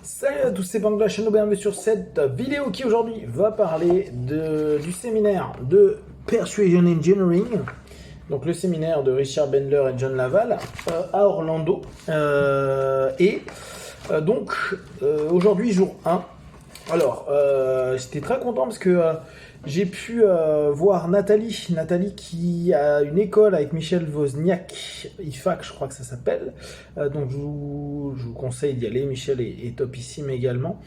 Salut à tous, c'est Bang de la chaîne, bienvenue sur cette vidéo qui aujourd'hui va parler du séminaire de Persuasion Engineering, donc le séminaire de Richard Bandler et John Laval à Orlando. Aujourd'hui, jour 1. Alors, j'étais très content parce que j'ai pu voir Nathalie qui a une école avec Michel Wozniak, IFAC je crois que ça s'appelle, donc je vous conseille d'y aller, Michel est topissime également.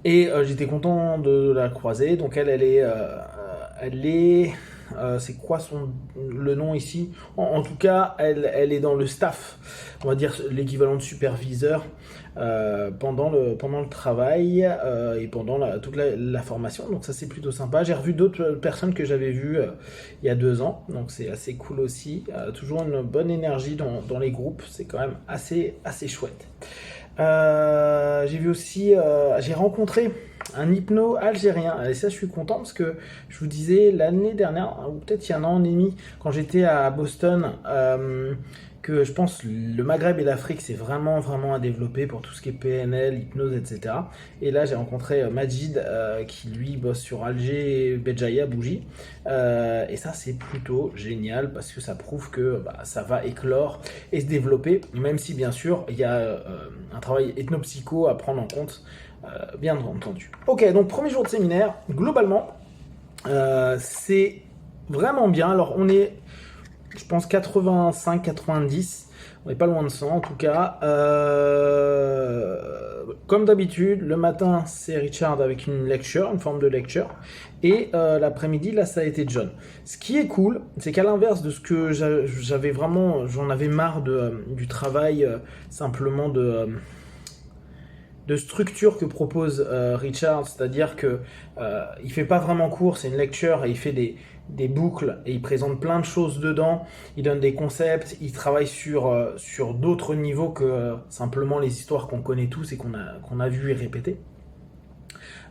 J'étais content de la croiser, donc elle est c'est quoi le nom ici? En tout cas, elle est dans le staff, on va dire l'équivalent de superviseur pendant le travail et pendant toute la formation. Donc ça c'est plutôt sympa. J'ai revu d'autres personnes que j'avais vues il y a 2 ans, donc c'est assez cool aussi. Toujours une bonne énergie dans les groupes, c'est quand même assez chouette. J'ai vu aussi, j'ai rencontré un hypno algérien, et ça je suis content parce que je vous disais l'année dernière, ou peut-être il y a un an et demi, quand j'étais à Boston, que je pense le Maghreb et l'Afrique c'est vraiment à développer pour tout ce qui est PNL, hypnose, etc. Et là j'ai rencontré Majid qui lui bosse sur Alger, Béjaïa, Bougie, et ça c'est plutôt génial parce que ça prouve que ça va éclore et se développer, même si bien sûr il y a un travail ethnopsycho à prendre en compte, bien entendu. Ok, donc premier jour de séminaire, globalement c'est vraiment bien. Alors on est, je pense, 85-90, on n'est pas loin de 100 en tout cas. Comme d'habitude, le matin c'est Richard avec une forme de lecture, et l'après-midi là ça a été John. Ce qui est cool, c'est qu'à l'inverse de ce que j'avais vraiment, j'en avais marre du travail simplement de structure que propose Richard, c'est-à-dire que il fait pas vraiment cours, c'est une lecture et il fait des boucles et il présente plein de choses dedans, il donne des concepts, il travaille sur d'autres niveaux que simplement les histoires qu'on connaît tous et qu'on a vu et répétées.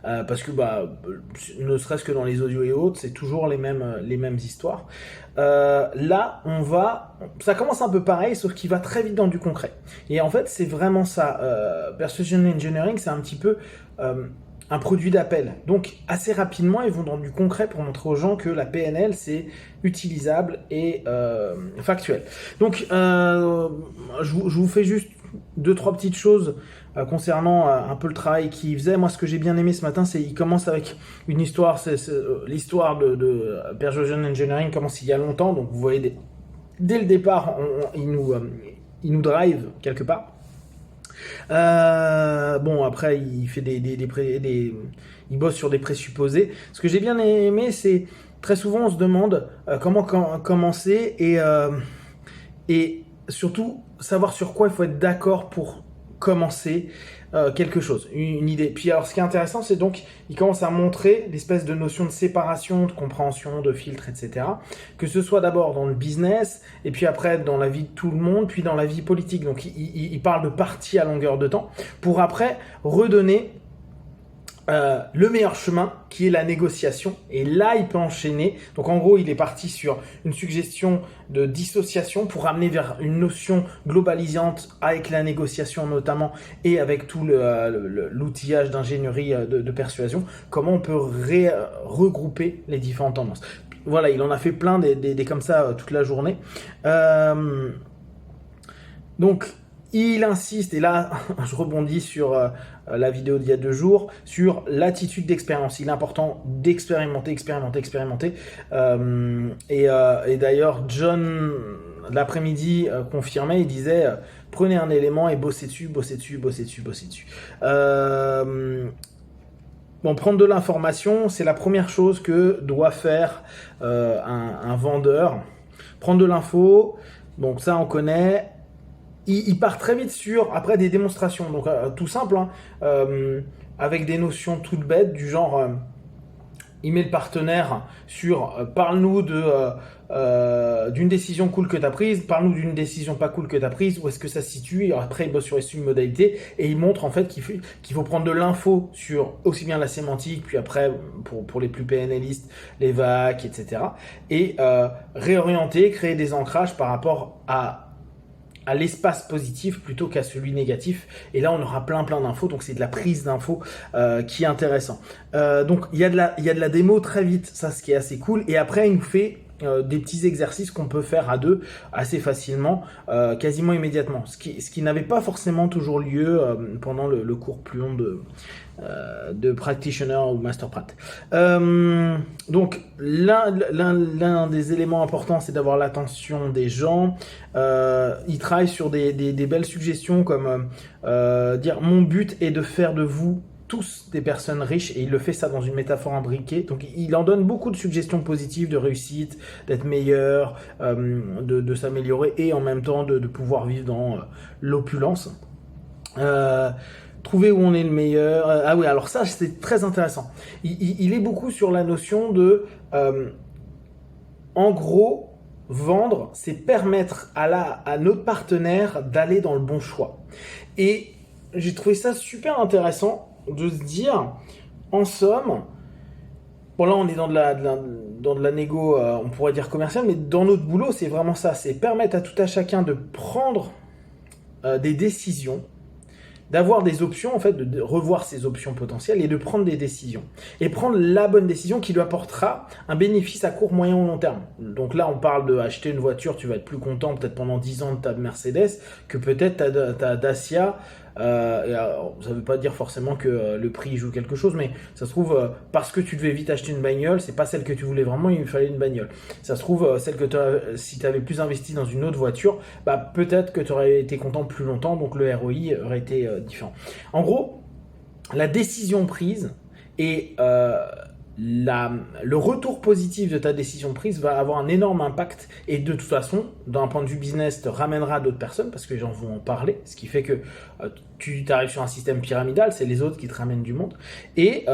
Parce que ne serait-ce que dans les audios et autres, c'est toujours les mêmes histoires. Là, ça commence un peu pareil, sauf qu'il va très vite dans du concret. Et en fait, c'est vraiment ça. Persuasion Engineering, c'est un petit peu un produit d'appel. Donc, assez rapidement, ils vont dans du concret pour montrer aux gens que la PNL, c'est utilisable et factuel. Donc, je vous fais juste 2-3 petites choses concernant un peu le travail qu'il faisait. Moi, ce que j'ai bien aimé ce matin, c'est qu'il commence avec une histoire. L'histoire de Persuasion Engineering commence il y a longtemps, donc vous voyez dès le départ, il nous drive quelque part. Bon, après, il fait il bosse sur des présupposés. Ce que j'ai bien aimé, c'est très souvent on se demande comment commencer et surtout savoir sur quoi il faut être d'accord pour commencer quelque chose, une idée. Puis alors ce qui est intéressant, c'est donc il commence à montrer l'espèce de notion de séparation, de compréhension, de filtre, etc. Que ce soit d'abord dans le business, et puis après dans la vie de tout le monde, puis dans la vie politique. Donc il parle de parties à longueur de temps, pour après redonner le meilleur chemin qui est la négociation, et là il peut enchaîner. Donc en gros il est parti sur une suggestion de dissociation pour amener vers une notion globalisante avec la négociation notamment, et avec tout l'outillage d'ingénierie de persuasion, comment on peut regrouper les différentes tendances. Voilà, il en a fait plein des comme ça toute la journée. Donc il insiste, et là je rebondis sur la vidéo d'il y a 2 jours, sur l'attitude d'expérience. Il est important d'expérimenter. Et d'ailleurs, John, l'après-midi, confirmait, il disait prenez un élément et bossez dessus. Bon, prendre de l'information, c'est la première chose que doit faire un vendeur. Prendre de l'info, donc ça on connaît. Il part très vite sur, après, des démonstrations, donc tout simple, avec des notions toutes bêtes, du genre, il met le partenaire sur parle-nous d'une décision cool que tu as prise, parle-nous d'une décision pas cool que tu as prise, où est-ce que ça se situe, et après il bosse sur les modalités, et il montre en fait qu'il faut prendre de l'info sur aussi bien la sémantique, puis après pour les plus PNListes, les VAC, etc. Et réorienter, créer des ancrages par rapport à à l'espace positif plutôt qu'à celui négatif. Et là, on aura plein d'infos. Donc, c'est de la prise d'infos qui est intéressant. Donc, il y a de la démo très vite. Ça, ce qui est assez cool. Et après, il nous fait des petits exercices qu'on peut faire à deux assez facilement, quasiment immédiatement. Ce qui n'avait pas forcément toujours lieu pendant le cours plus long de practitioner ou master prat. Donc l'un des éléments importants, c'est d'avoir l'attention des gens. Il travaille sur des belles suggestions comme dire mon but est de faire de vous tous des personnes riches, et il le fait ça dans une métaphore imbriquée. Donc il en donne beaucoup de suggestions positives, de réussite, d'être meilleur, de s'améliorer, et en même temps de pouvoir vivre dans l'opulence. Trouver où on est le meilleur. Ah oui, alors ça, c'est très intéressant. Il est beaucoup sur la notion de... en gros, vendre, c'est permettre à notre partenaire d'aller dans le bon choix. Et j'ai trouvé ça super intéressant de se dire, en somme, bon là on est dans de la négo, on pourrait dire commerciale, mais dans notre boulot, c'est vraiment ça, c'est permettre à tout à chacun de prendre des décisions, d'avoir des options, en fait, de revoir ses options potentielles et de prendre des décisions. Et prendre la bonne décision qui lui apportera un bénéfice à court, moyen ou long terme. Donc là, on parle d'acheter une voiture, tu vas être plus content peut-être pendant 10 ans de ta Mercedes que peut-être ta Dacia. Ça ne veut pas dire forcément que le prix joue quelque chose, mais ça se trouve, parce que tu devais vite acheter une bagnole, c'est pas celle que tu voulais vraiment, il fallait une bagnole. Ça se trouve, celle que si tu avais plus investi dans une autre voiture, bah, peut-être que tu aurais été content plus longtemps, donc le ROI aurait été différent. En gros, la décision prise et le retour positif de ta décision prise va avoir un énorme impact, et de toute façon, d'un point de vue business, te ramènera à d'autres personnes parce que les gens vont en parler, ce qui fait que tu arrives sur un système pyramidal, c'est les autres qui te ramènent du monde, et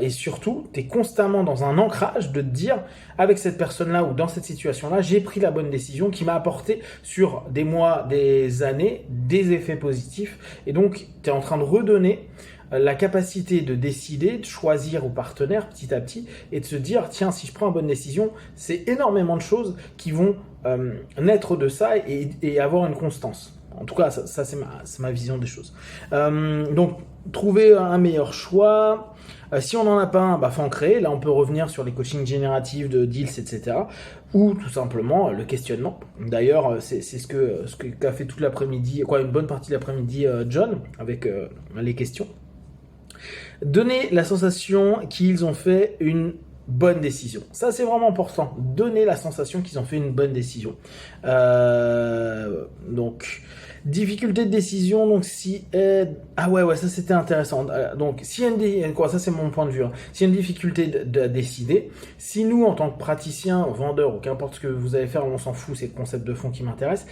surtout, tu es constamment dans un ancrage de te dire, avec cette personne-là ou dans cette situation-là, j'ai pris la bonne décision qui m'a apporté sur des mois, des années, des effets positifs, et donc tu es en train de redonner la capacité de décider, de choisir au partenaire petit à petit, et de se dire, tiens, si je prends une bonne décision, c'est énormément de choses qui vont naître de ça et avoir une constance. En tout cas, ça c'est ma vision des choses. Donc, trouver un meilleur choix. Si on n'en a pas un, bah, faut en créer. Là, on peut revenir sur les coachings génératifs de deals, etc. Ou tout simplement le questionnement. D'ailleurs, c'est ce qu'a fait toute l'après-midi, une bonne partie de l'après-midi John, avec les questions. Donner la sensation qu'ils ont fait une bonne décision. Ça, c'est vraiment important. Donner la sensation qu'ils ont fait une bonne décision. Donc, difficulté de décision. Donc, ah ouais, ça c'était intéressant. Donc, si ça c'est mon point de vue. Hein. S'il y a une difficulté de décider, si nous, en tant que praticiens, vendeurs, ou qu'importe ce que vous allez faire, on s'en fout, c'est le concept de fond qui m'intéresse.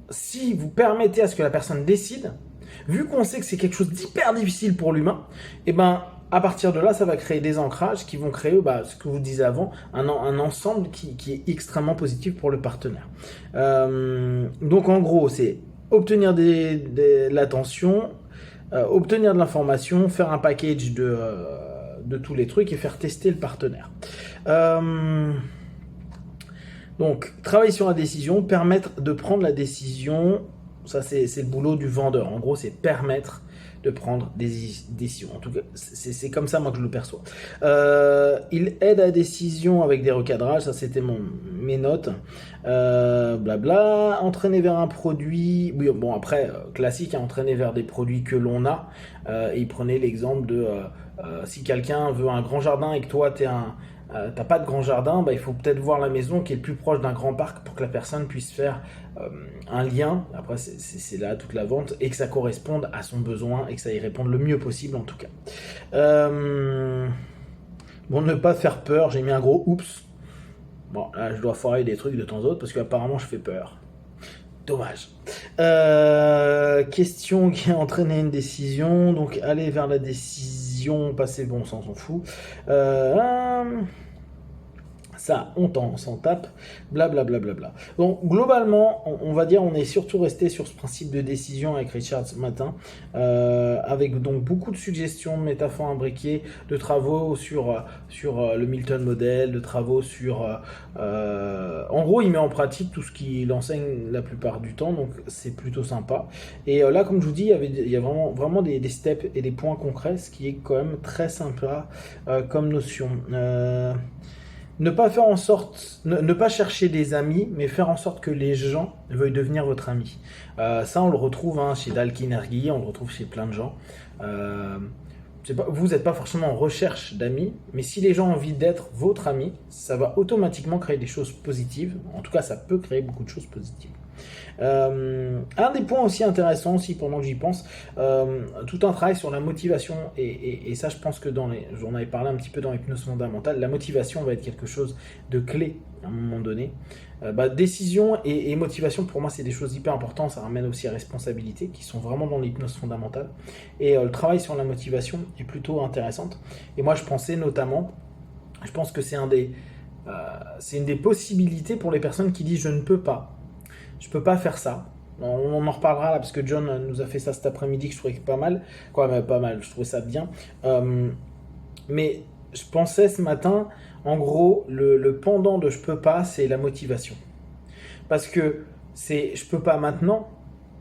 Si vous permettez à ce que la personne décide, vu qu'on sait que c'est quelque chose d'hyper difficile pour l'humain, et ben à partir de là, ça va créer des ancrages qui vont créer, ce que vous disiez avant, un ensemble qui est extrêmement positif pour le partenaire. Donc en gros, c'est obtenir de l'attention, obtenir de l'information, faire un package de tous les trucs et faire tester le partenaire. Donc, travailler sur la décision, permettre de prendre la décision. Ça, c'est le boulot du vendeur. En gros, c'est permettre de prendre des décisions. En tout cas, c'est comme ça, moi, que je le perçois. Il aide à la décision avec des recadrages. Ça, c'était mes notes. Blabla. Entraîner vers un produit. Oui, bon, après, classique, entraîner vers des produits que l'on a. Et il prenait l'exemple de si quelqu'un veut un grand jardin et que toi, t'as pas de grand jardin, il faut peut-être voir la maison qui est le plus proche d'un grand parc pour que la personne puisse faire un lien. Après, c'est là toute la vente, et que ça corresponde à son besoin et que ça y réponde le mieux possible en tout cas. Bon, ne pas faire peur, j'ai mis un gros oups. Bon, là, je dois foirer des trucs de temps en temps parce qu'apparemment, je fais peur. Dommage. Question qui a entraîné une décision. Donc, aller vers la décision, passer bon sens, on s'en fout. Ça, on s'en tape, blablabla. Bla, bla, bla. Donc, globalement, on va dire, on est surtout resté sur ce principe de décision avec Richard ce matin, avec donc beaucoup de suggestions, de métaphores imbriquées, de travaux sur le Milton Model, de travaux sur... en gros, il met en pratique tout ce qu'il enseigne la plupart du temps, donc c'est plutôt sympa. Et là, comme je vous dis, il y a vraiment des steps et des points concrets, ce qui est quand même très sympa comme notion. Ne pas faire en sorte, ne pas chercher des amis, mais faire en sorte que les gens veuillent devenir votre ami. Ça, on le retrouve chez Dale Carnegie, on le retrouve chez plein de gens. Vous n'êtes pas forcément en recherche d'amis, mais si les gens ont envie d'être votre ami, ça va automatiquement créer des choses positives. En tout cas, ça peut créer beaucoup de choses positives. Un des points aussi intéressants, aussi pendant que j'y pense, tout un travail sur la motivation, et ça je pense que j'en avais parlé un petit peu dans l'hypnose fondamentale, la motivation va être quelque chose de clé à un moment donné. Décision et motivation, pour moi c'est des choses hyper importantes, ça ramène aussi à responsabilité, qui sont vraiment dans l'hypnose fondamentale, et le travail sur la motivation est plutôt intéressante. Et moi je pense que c'est une des possibilités pour les personnes qui disent je ne peux pas. Je peux pas faire ça. On en reparlera là parce que John nous a fait ça cet après-midi que je trouvais pas mal. Pas mal, je trouvais ça bien. Mais je pensais ce matin, en gros, le pendant de je peux pas, c'est la motivation. Parce que je peux pas maintenant,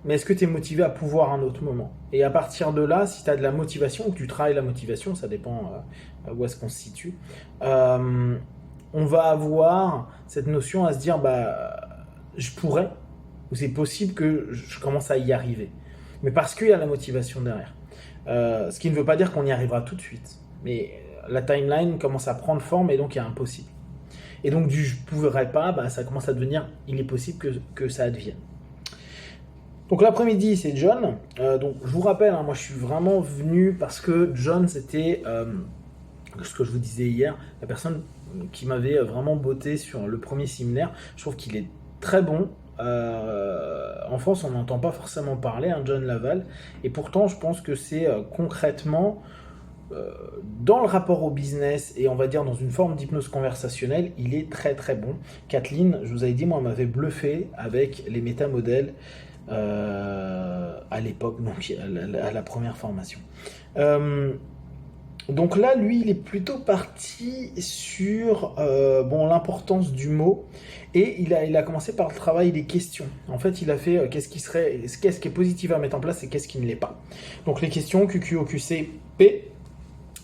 mais est-ce que tu es motivé à pouvoir à un autre moment? Et à partir de là, si tu as de la motivation ou que tu travailles la motivation, ça dépend où est-ce qu'on se situe, on va avoir cette notion à se dire je pourrais, ou c'est possible que je commence à y arriver. Mais parce qu'il y a la motivation derrière. Ce qui ne veut pas dire qu'on y arrivera tout de suite. Mais la timeline commence à prendre forme et donc il y a impossible. Et donc du je ne pourrais pas, ça commence à devenir il est possible que ça advienne. Donc l'après-midi c'est John. Donc je vous rappelle, moi je suis vraiment venu parce que John c'était ce que je vous disais hier, la personne qui m'avait vraiment botté sur le premier séminaire. Je trouve qu'il est très bon. En France, on n'entend pas forcément parler, John Laval, et pourtant, je pense que c'est concrètement dans le rapport au business et on va dire dans une forme d'hypnose conversationnelle, il est très très bon. Kathleen, je vous avais dit, moi, m'avait bluffé avec les métamodèles à l'époque, donc à la première formation. Donc là, lui, il est plutôt parti sur l'importance du mot et il a commencé par le travail des questions. En fait, il a fait qu'est-ce qui est positif à mettre en place et qu'est-ce qui ne l'est pas. Donc les questions QQ, OQC, P.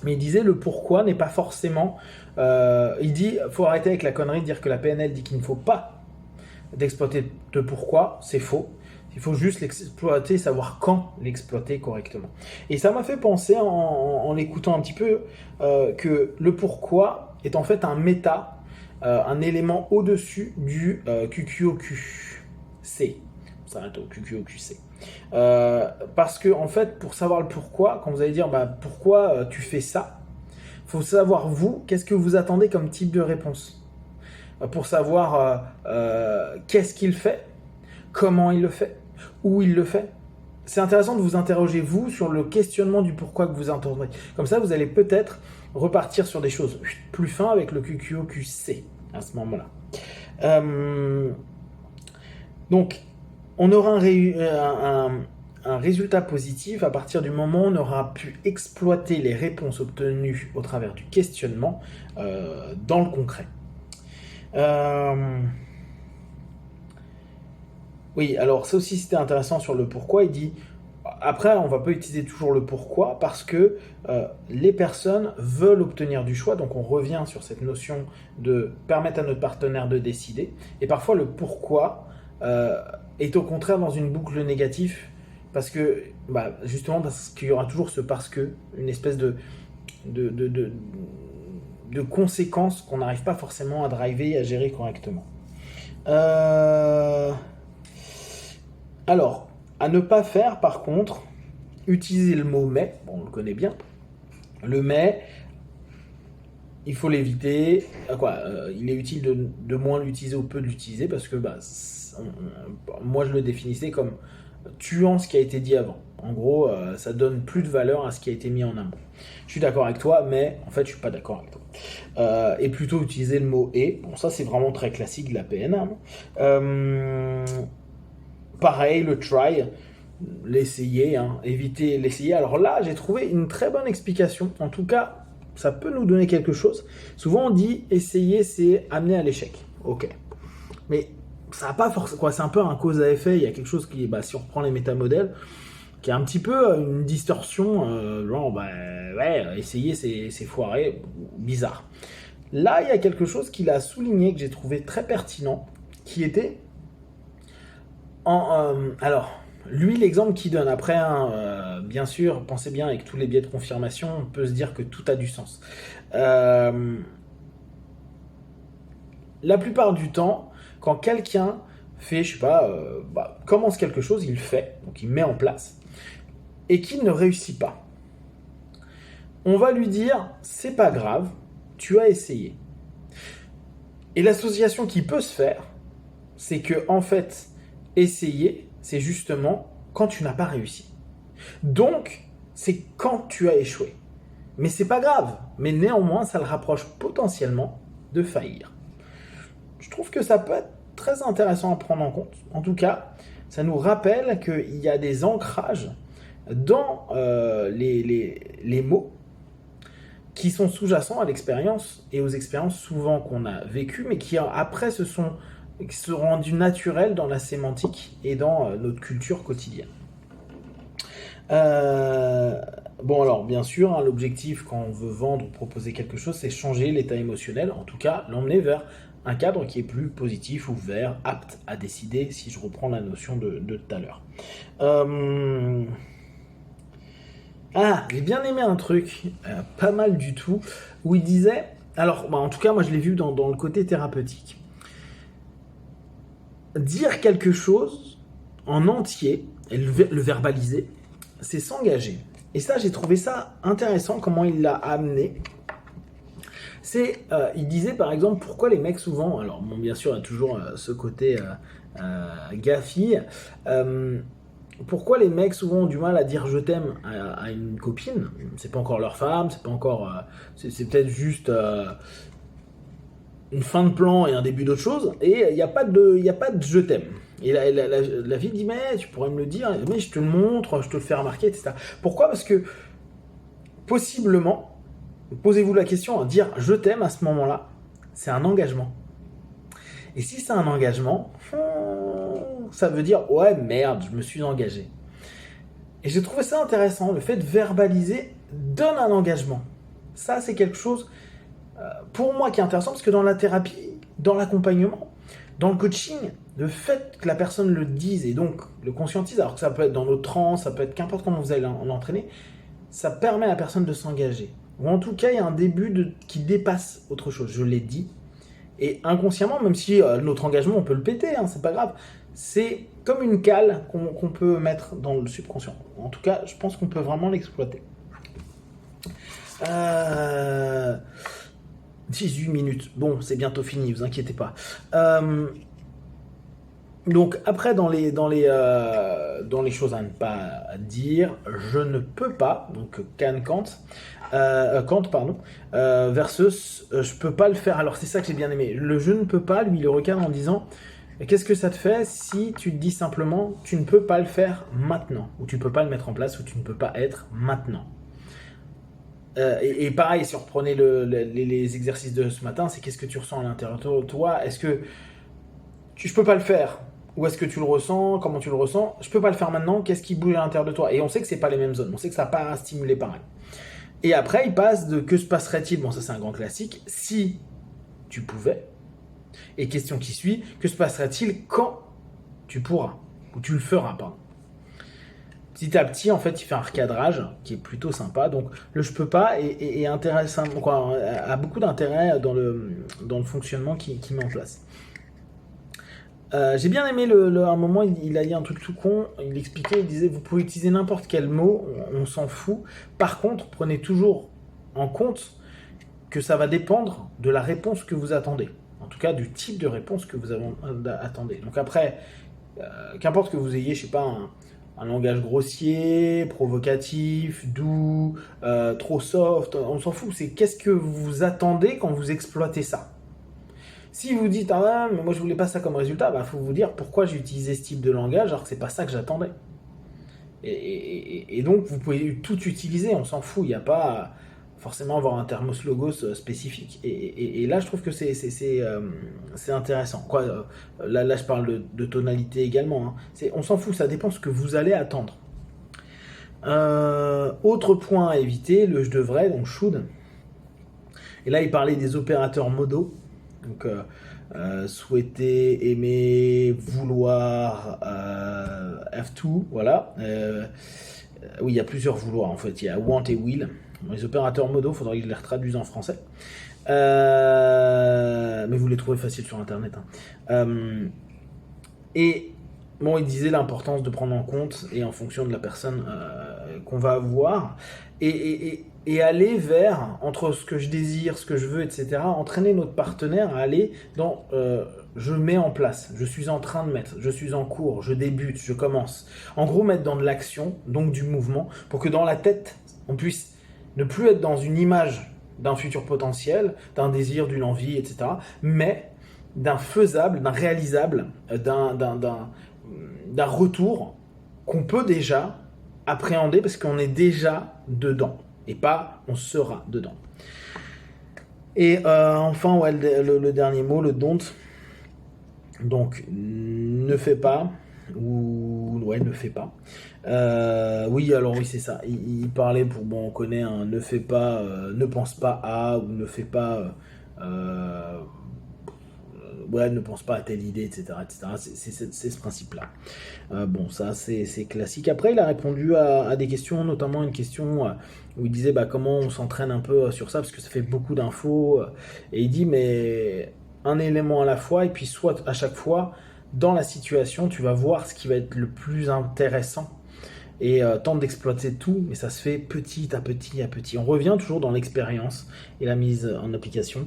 Mais il disait le pourquoi n'est pas forcément... il dit faut arrêter avec la connerie de dire que la PNL dit qu'il ne faut pas d'exploiter de pourquoi, c'est faux. Il faut juste l'exploiter, savoir quand l'exploiter correctement. Et ça m'a fait penser, en l'écoutant un petit peu, que le pourquoi est en fait un méta, un élément au-dessus du QQOQC. On s'arrête au QQOQC. Parce que, en fait, pour savoir le pourquoi, quand vous allez dire pourquoi tu fais ça, il faut savoir, vous, qu'est-ce que vous attendez comme type de réponse. Pour savoir qu'est-ce qu'il fait, comment il le fait, où il le fait. C'est intéressant de vous interroger, vous, sur le questionnement du pourquoi que vous entendrez. Comme ça, vous allez peut-être repartir sur des choses plus fins avec le QQOQC à ce moment-là. Donc, on aura un résultat positif à partir du moment où on aura pu exploiter les réponses obtenues au travers du questionnement dans le concret. Oui, alors ça aussi c'était intéressant sur le pourquoi. Il dit, après on va pas utiliser toujours le pourquoi parce que les personnes veulent obtenir du choix, donc on revient sur cette notion de permettre à notre partenaire de décider. Et parfois le pourquoi est au contraire dans une boucle négative parce que, justement parce qu'il y aura toujours ce parce que, une espèce de conséquences qu'on n'arrive pas forcément à driver et à gérer correctement. Alors, à ne pas faire, par contre, utiliser le mot « mais », on le connaît bien. Le « mais », il faut l'éviter. Il est utile de moins l'utiliser ou peu de l'utiliser parce que moi, je le définissais comme tuant ce qui a été dit avant. En gros, ça donne plus de valeur à ce qui a été mis en amont. Je suis d'accord avec toi, mais en fait, je suis pas d'accord avec toi. et plutôt utiliser le mot et. Bon, ça c'est vraiment très classique de la PNA. Pareil, le try, l'essayer, hein, éviter l'essayer. Alors là, j'ai trouvé une très bonne explication. En tout cas, ça peut nous donner quelque chose. Souvent, on dit essayer, c'est amener à l'échec. Ok. Mais ça n'a pas forcément. Quoi, c'est un peu un cause à effet. Il y a quelque chose qui, si on reprend les métamodèles, qui est un petit peu une distorsion. Genre, essayer, c'est foiré. Bizarre. Là, il y a quelque chose qu'il a souligné que j'ai trouvé très pertinent, qui était. Alors, lui, l'exemple qu'il donne après, bien sûr, pensez bien, avec tous les biais de confirmation, on peut se dire que tout a du sens. La plupart du temps, quand quelqu'un fait, je sais pas, commence quelque chose, il le fait, donc il met en place, et qu'il ne réussit pas, on va lui dire, c'est pas grave, tu as essayé. Et l'association qui peut se faire, c'est que, en fait, essayer, c'est justement quand tu n'as pas réussi. Donc, c'est quand tu as échoué. Mais c'est pas grave. Mais néanmoins, ça le rapproche potentiellement de faillir. Je trouve que ça peut être très intéressant à prendre en compte. En tout cas, ça nous rappelle qu'il y a des ancrages dans les mots qui sont sous-jacents à l'expérience et aux expériences souvent qu'on a vécues, mais qui après se sont rendus naturels dans la sémantique et dans notre culture quotidienne. Bon alors, bien sûr, hein, l'objectif quand on veut vendre ou proposer quelque chose, c'est changer l'état émotionnel, en tout cas l'emmener vers un cadre qui est plus positif, ouvert, apte à décider, si je reprends la notion de tout à l'heure. J'ai bien aimé un truc, pas mal du tout, où il disait, alors en tout cas moi je l'ai vu dans le côté thérapeutique, dire quelque chose en entier, et le verbaliser, c'est s'engager. Et ça, j'ai trouvé ça intéressant, comment il l'a amené. Il disait par exemple, pourquoi les mecs souvent, alors bon, bien sûr, il y a toujours ce côté gaffi, pourquoi les mecs souvent ont du mal à dire je t'aime à une copine, c'est pas encore leur femme, c'est pas encore, c'est peut-être juste une fin de plan et un début d'autre chose, et il n'y a pas de je t'aime. Et la fille dit, mais tu pourrais me le dire, mais je te le montre, je te le fais remarquer, etc. Pourquoi ? Parce que, possiblement, posez-vous la question, dire je t'aime à ce moment-là, c'est un engagement. Et si c'est un engagement, ça veut dire, ouais, merde, je me suis engagé. Et j'ai trouvé ça intéressant, le fait de verbaliser donne un engagement. Ça, c'est quelque chose, pour moi, qui est intéressant, parce que dans la thérapie, dans l'accompagnement, dans le coaching, le fait que la personne le dise et donc le conscientise, alors que ça peut être dans nos trans, ça peut être qu'importe comment vous allez l'entraîner, ça permet à la personne de s'engager. Ou en tout cas, il y a un début qui dépasse autre chose. Je l'ai dit. Et inconsciemment, même si notre engagement, on peut le péter, hein, c'est pas grave. C'est comme une cale qu'on peut mettre dans le subconscient. En tout cas, je pense qu'on peut vraiment l'exploiter. 18 minutes. Bon, c'est bientôt fini, vous inquiétez pas. Donc après, dans les choses à ne pas dire, je ne peux pas, donc Kant, versus je peux pas le faire. Alors c'est ça que j'ai bien aimé. Le je ne peux pas, lui, il le recadre en disant, qu'est-ce que ça te fait si tu te dis simplement, tu ne peux pas le faire maintenant, ou tu ne peux pas le mettre en place, ou tu ne peux pas être maintenant. Et pareil, si on reprenait les exercices de ce matin, c'est qu'est-ce que tu ressens à l'intérieur de toi ? Est-ce que je peux pas le faire ? Où est-ce que tu le ressens ? Comment tu le ressens ? Je peux pas le faire maintenant, qu'est-ce qui bouge à l'intérieur de toi ? Et on sait que c'est pas les mêmes zones, on sait que ça n'a pas stimulé pareil. Et après, il passe de que se passerait-il ? Bon, ça c'est un grand classique, si tu pouvais. Et question qui suit, que se passerait-il quand tu pourras ? Ou tu le feras, pardon. Petit à petit, en fait, il fait un recadrage qui est plutôt sympa. Donc, le je peux pas est intéressant, quoi, a beaucoup d'intérêt dans le fonctionnement qu'il met en place. J'ai bien aimé à un moment, il a dit un truc tout con, il expliquait, il disait, vous pouvez utiliser n'importe quel mot, on s'en fout. Par contre, prenez toujours en compte que ça va dépendre de la réponse que vous attendez. En tout cas, du type de réponse que vous attendez. Donc après, qu'importe que vous ayez, je sais pas, un langage grossier, provocatif, doux, trop soft, on s'en fout. C'est qu'est-ce que vous attendez quand vous exploitez ça. Si vous dites ah mais moi je voulais pas ça comme résultat, bah faut vous dire pourquoi j'ai utilisé ce type de langage alors que c'est pas ça que j'attendais. Et donc vous pouvez tout utiliser, on s'en fout, il n'y a pas forcément avoir un thermos logos spécifique. Et là je trouve que c'est intéressant. Quoi, là je parle de tonalité également. Hein. On s'en fout, ça dépend ce que vous allez attendre. Autre point à éviter, le je devrais, donc should. Et là il parlait des opérateurs modaux. Donc souhaiter, aimer, vouloir, have to, voilà. Oui, il y a plusieurs vouloirs en fait. Il y a want et will. Les opérateurs modaux, il faudrait que je les retraduise en français. Mais vous les trouvez faciles sur internet. Hein. Et bon, il disait l'importance de prendre en compte et en fonction de la personne qu'on va avoir et aller vers, entre ce que je désire, ce que je veux, etc., entraîner notre partenaire à aller dans je mets en place, je suis en train de mettre, je suis en cours, je débute, je commence. En gros, mettre dans de l'action, donc du mouvement, pour que dans la tête, on puisse ne plus être dans une image d'un futur potentiel, d'un désir, d'une envie, etc., mais d'un faisable, d'un réalisable, d'un retour qu'on peut déjà appréhender parce qu'on est déjà dedans et pas on sera dedans. Et enfin, ouais, le dernier mot, le don't. Donc, ne fais pas ou ouais, ne fais pas. Oui, alors oui, c'est ça. Il parlait pour bon, on connaît un ne fais pas, ne pense pas à ou ne fais pas. Ouais, ne pense pas à telle idée, etc. C'est ce principe-là. Bon, ça, c'est classique. Après, il a répondu à des questions, notamment une question où il disait comment on s'entraîne un peu sur ça, parce que ça fait beaucoup d'infos. Et il dit, mais un élément à la fois, et puis soit à chaque fois, dans la situation, tu vas voir ce qui va être le plus intéressant. Et tente d'exploiter tout, mais ça se fait petit à petit à petit. On revient toujours dans l'expérience et la mise en application.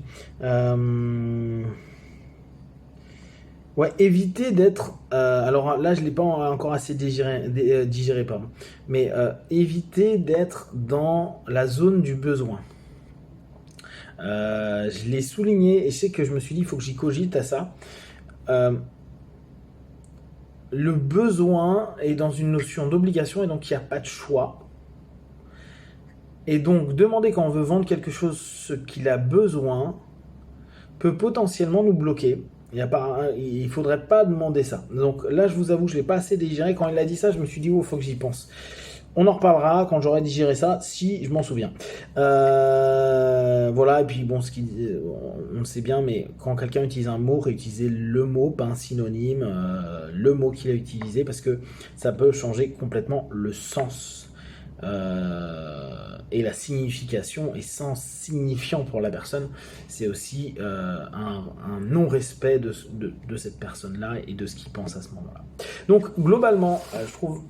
Ouais, éviter d'être. Alors là, je l'ai pas encore assez digéré pardon. Mais éviter d'être dans la zone du besoin. Je l'ai souligné et je sais que je me suis dit, il faut que j'y cogite à ça. Le besoin est dans une notion d'obligation et donc il n'y a pas de choix. Et donc, demander quand on veut vendre quelque chose ce qu'il a besoin peut potentiellement nous bloquer. Il ne faudrait pas demander ça. Donc là, je vous avoue, je ne l'ai pas assez digéré. Quand il a dit ça, je me suis dit, il faut que j'y pense. On en reparlera quand j'aurai digéré ça, si je m'en souviens. Voilà, et puis bon, on sait bien, mais quand quelqu'un utilise un mot, réutiliser le mot, pas un synonyme, le mot qu'il a utilisé, parce que ça peut changer complètement le sens. Et la signification est sans signifiant pour la personne, c'est aussi un non-respect de cette personne-là et de ce qu'il pense à ce moment-là. Donc globalement, je trouve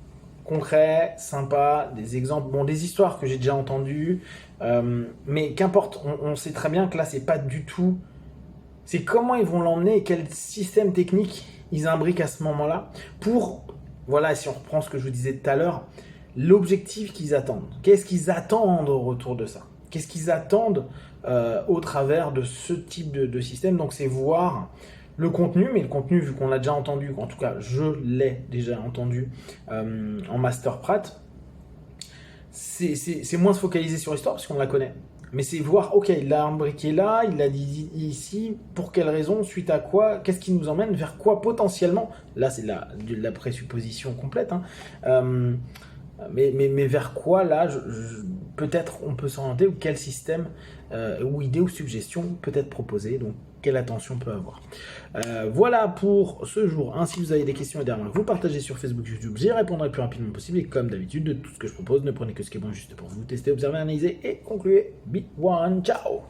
concret, sympa, des exemples, bon, des histoires que j'ai déjà entendues, mais qu'importe, on sait très bien que là c'est pas du tout, c'est comment ils vont l'emmener et quel système technique ils imbriquent à ce moment-là pour, voilà, si on reprend ce que je vous disais tout à l'heure, l'objectif qu'ils attendent. Qu'est-ce qu'ils attendent au retour de ça? Qu'est-ce qu'ils attendent au travers de ce type de système? Donc c'est voir le contenu, mais le contenu, vu qu'on l'a déjà entendu, en tout cas je l'ai déjà entendu en master prat, c'est moins se focaliser sur l'histoire parce qu'on la connaît. Mais c'est voir, ok, il l'a imbriqué là, il l'a dit ici, pour quelle raison, suite à quoi, qu'est-ce qui nous emmène, vers quoi potentiellement, là c'est de la présupposition complète, hein, mais vers quoi là, peut-être on peut s'orienter, ou quel système, ou idée ou suggestion peut être proposé, donc quelle attention peut avoir. Voilà pour ce jour. Si vous avez des questions et des remarques, vous partagez sur Facebook, YouTube, j'y répondrai le plus rapidement possible. Et comme d'habitude, de tout ce que je propose, ne prenez que ce qui est bon juste pour vous. Testez, observez, analysez et concluez. Be one, ciao.